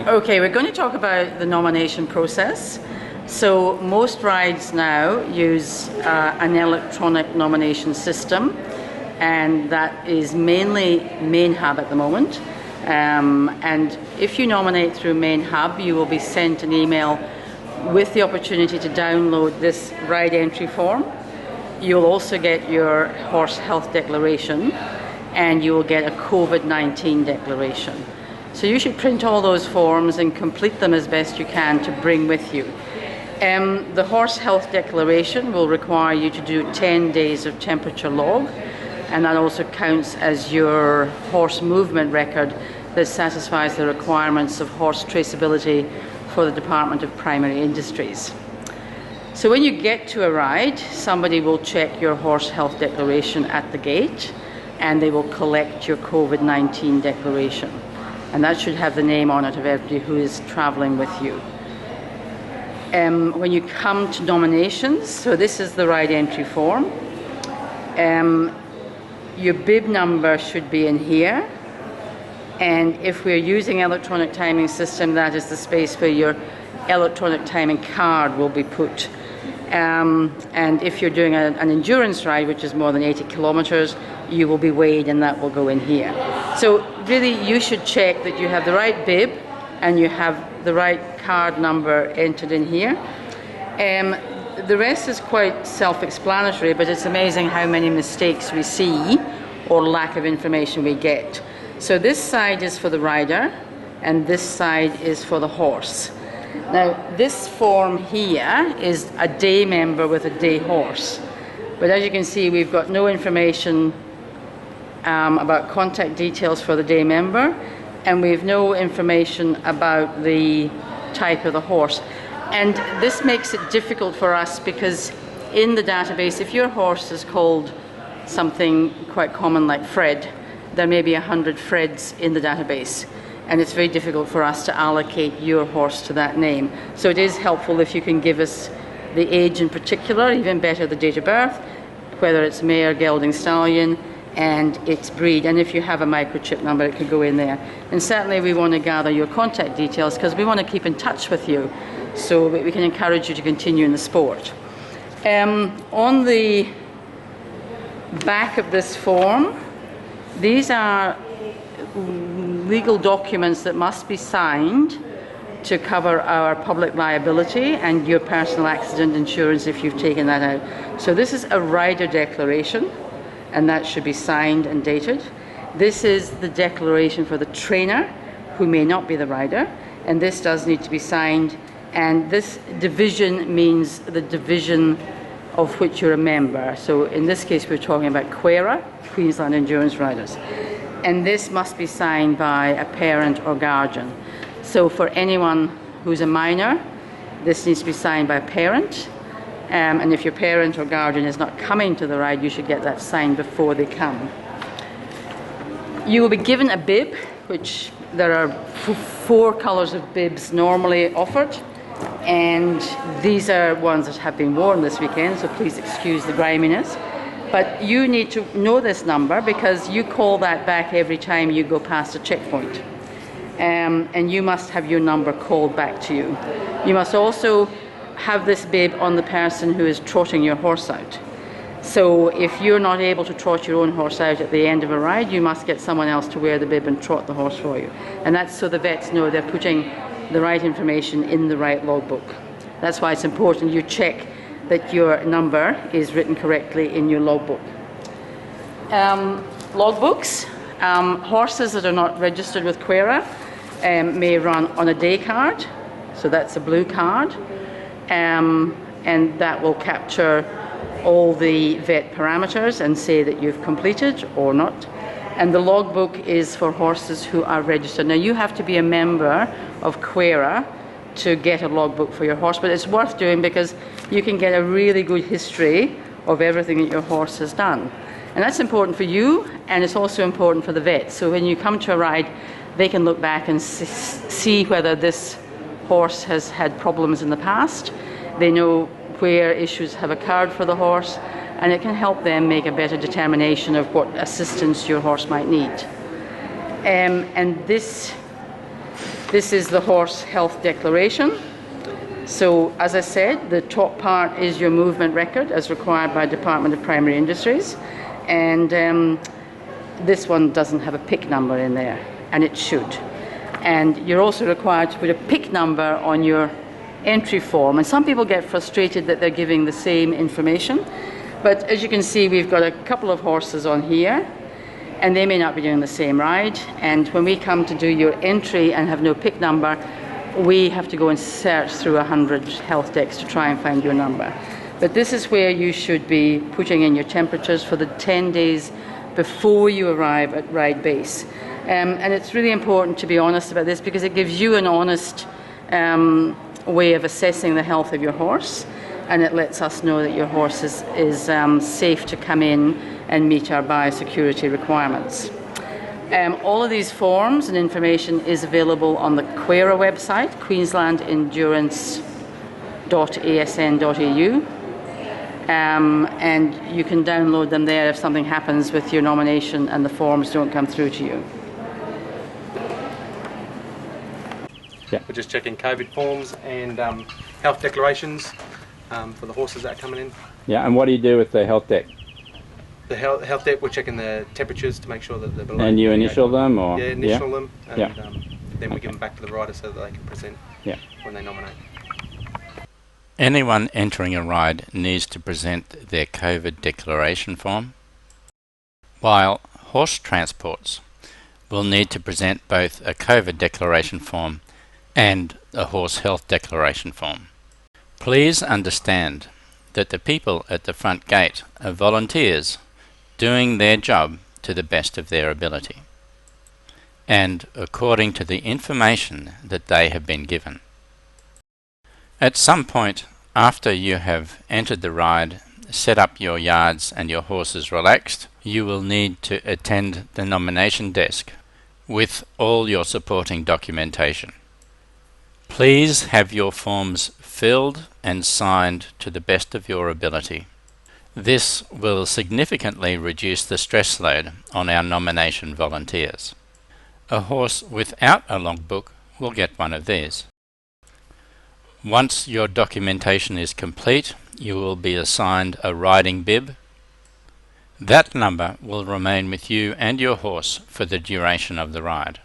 Okay, we're going to talk about the nomination process. So most rides now use an electronic nomination system, and that is mainly Main Hub at the moment. And if you nominate through Main Hub, you will be sent an email with the opportunity to download this ride entry form. You'll also get your horse health declaration, and you will get a COVID-19 declaration. So you should print all those forms and complete them as best you can to bring with you. The horse health declaration will require you to do 10 days of temperature log, and that also counts as your horse movement record that satisfies the requirements of horse traceability for the Department of Primary Industries. So when you get to a ride, somebody will check your horse health declaration at the gate, and they will collect your COVID-19 declaration. And that should have the name on it of everybody who is traveling with you. When you come to nominations, so this is the ride entry form. Your bib number should be in here. And if we're using electronic timing system, that is the space where your electronic timing card will be put. And if you're doing an endurance ride, which is more than 80 kilometers, you will be weighed, and that will go in here. So really, you should check that you have the right bib and you have the right card number entered in here. The rest is quite self-explanatory, but it's amazing how many mistakes we see or lack of information we get. So this side is for the rider, and this side is for the horse. Now, this form here is a day member with a day horse. But as you can see, we've got no information about contact details for the day member, and we've no information about the type of the horse. And this makes it difficult for us because in the database, if your horse is called something quite common like Fred, there may be 100 Freds in the database, and it's very difficult for us to allocate your horse to that name. So it is helpful if you can give us the age in particular, even better the date of birth, whether it's mare, gelding, stallion, and its breed. And if you have a microchip number, it could go in there. And certainly we want to gather your contact details because we want to keep in touch with you so that we can encourage you to continue in the sport. On the back of this form, these are legal documents that must be signed to cover our public liability and your personal accident insurance if you've taken that out. So this is a rider declaration, and that should be signed and dated. This is the declaration for the trainer, who may not be the rider, and this does need to be signed. And this division means the division of which you're a member. So in this case, we're talking about QERA, Queensland Endurance Riders. And this must be signed by a parent or guardian. So for anyone who's a minor, this needs to be signed by a parent. And if your parent or guardian is not coming to the ride, you should get that signed before they come. You will be given a bib, which there are 4 colors of bibs normally offered. And these are ones that have been worn this weekend, so please excuse the griminess. But you need to know this number because you call that back every time you go past a checkpoint. And you must have your number called back to you. You must also have this bib on the person who is trotting your horse out. So if you're not able to trot your own horse out at the end of a ride, you must get someone else to wear the bib and trot the horse for you. And that's so the vets know they're putting the right information in the right logbook. That's why it's important you check that your number is written correctly in your logbook. Logbooks. Horses that are not registered with QERA may run on a day card, so that's a blue card, and that will capture all the vet parameters and say that you've completed or not. And the logbook is for horses who are registered. Now, you have to be a member of QERA to get a logbook for your horse, but it's worth doing because you can get a really good history of everything that your horse has done. And that's important for you, and it's also important for the vet. So when you come to a ride, they can look back and see whether this horse has had problems in the past. They know where issues have occurred for the horse, and it can help them make a better determination of what assistance your horse might need. And this This is the horse health declaration. So, as I said, the top part is your movement record as required by Department of Primary Industries, and this one doesn't have a PIC number in there, and it should. And you're also required to put a PIC number on your entry form, and some people get frustrated that they're giving the same information, but as you can see, we've got a couple of horses on here, and they may not be doing the same ride, and when we come to do your entry and have no PIC number, we have to go and search through 100 health decks to try and find your number. But this is where you should be putting in your temperatures for the 10 days before you arrive at ride base. And it's really important to be honest about this, because it gives you an honest way of assessing the health of your horse, and it lets us know that your horse is safe to come in and meet our biosecurity requirements. All of these forms and information is available on the QERA website, queenslandendurance.asn.au, and you can download them there if something happens with your nomination and the forms don't come through to you. Yeah. We're just checking COVID forms and health declarations for the horses that are coming in. Yeah, and what do you do with the health deck? The health deck, we're checking the temperatures to make sure that they're below. And you initial them, or? Yeah, initial them, and then we give them back to the rider so that they can present when they nominate. Anyone entering a ride needs to present their COVID declaration form, while horse transports will need to present both a COVID declaration form and a horse health declaration form. Please understand that the people at the front gate are volunteers doing their job to the best of their ability and according to the information that they have been given. At some point after you have entered the ride, set up your yards and your horses relaxed, you will need to attend the nomination desk with all your supporting documentation. Please have your forms filled and signed to the best of your ability. This will significantly reduce the stress load on our nomination volunteers. A horse without a logbook will get one of these. Once your documentation is complete, you will be assigned a riding bib. That number will remain with you and your horse for the duration of the ride.